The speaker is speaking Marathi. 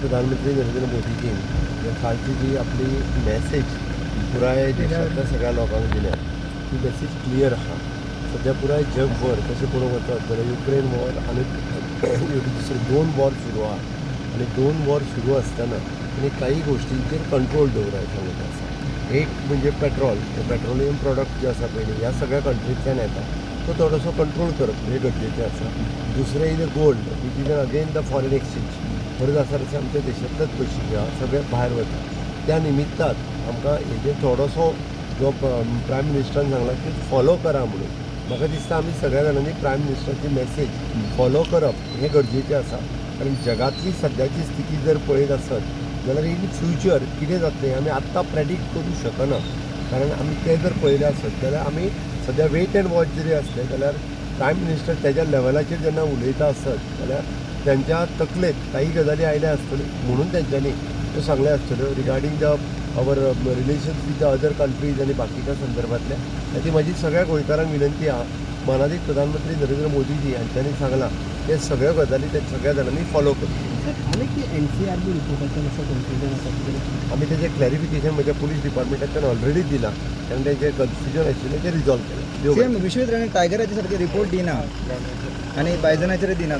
प्रधानमंत्री नरेंद्र मोदीजीन कालची जी आपली मॅसेज पुराय देशांतल्या सगळ्या लोकांक दिल्या ती मॅसेज क्लियर आहा. सध्या पुराय जगभर तशें पळोवंक वचत जाल्यार युक्रेन वॉर आनी दुसरे 2 वॉर सुरू आहा आनी 2 वॉर सुरू आसतना आनी काही गोश्टींचेर कंट्रोल दवराय सांगत आसा. एक म्हणजे पेट्रोल, पेट्रोलियम प्रॉडक्ट जे आसा पळय ह्या सगळ्या कंट्रींतल्यान येता तो थोडोसो कंट्रोल करप हे गरजेचें आसा. दुसरें is gold which is again the foreign exchange. बरें आसा तशें आमच्या देशांतलेच पयशे जे आहा सगळे भायर वता. त्या निमित्तान आमकां हेजेर थोडोसो जो प्रायम मिनिस्टरान सांगला की फॉलो करा म्हणून. म्हाका दिसता आमी सगळ्या जाणांनी प्रायम मिनिस्टराची मॅसेज फॉलो करप हें गरजेचें आसा. कारण जगातली सद्याची स्थिती जर पळयत आसत जाल्यार इन फ्युचर कितें जातलें आमी आत्तां प्रेडिक्ट करूं शकना. कारण आमी तें जर पळयलें आसत जाल्यार आमी सद्या वेट एंड वॉच जरी आसलें जाल्यार प्रायम मिनिस्टर तेज्या लेवलाचेर जेन्ना उलयता आसत जाल्यार त्यांच्या तकलेत काही गजाली आयल्या आसतल्यो म्हणून तेंच्यांनी त्यो सांगल्या आसतल्यो regarding the our relations with the other countries आनी बाकीच्या संदर्भातल्या. ती माझी सगळ्या गोंयकारांक विनंती आहा. माननीय प्रधानमंत्री नरेंद्र मोदीजी हांच्यांनी सांगलां ते सगळ्यो गजाली ते सगळ्या जाणांनी फॉलो करचे. की NCRB रिपोर्टाचं असं कन्फ्युजन आसा आमी तेजें क्लॅरिफिकेशन म्हज्या पुलीस डिपार्टमेंटाच्यान ऑलरेडी दिलां आनी तेजें कन्फ्युजन आशिल्लें तें रिजॉल्व केलें. सेम विश्वेश राणे टायगराचे सारखे रिपोर्ट दिना आणि बायजनाचेर दिनात.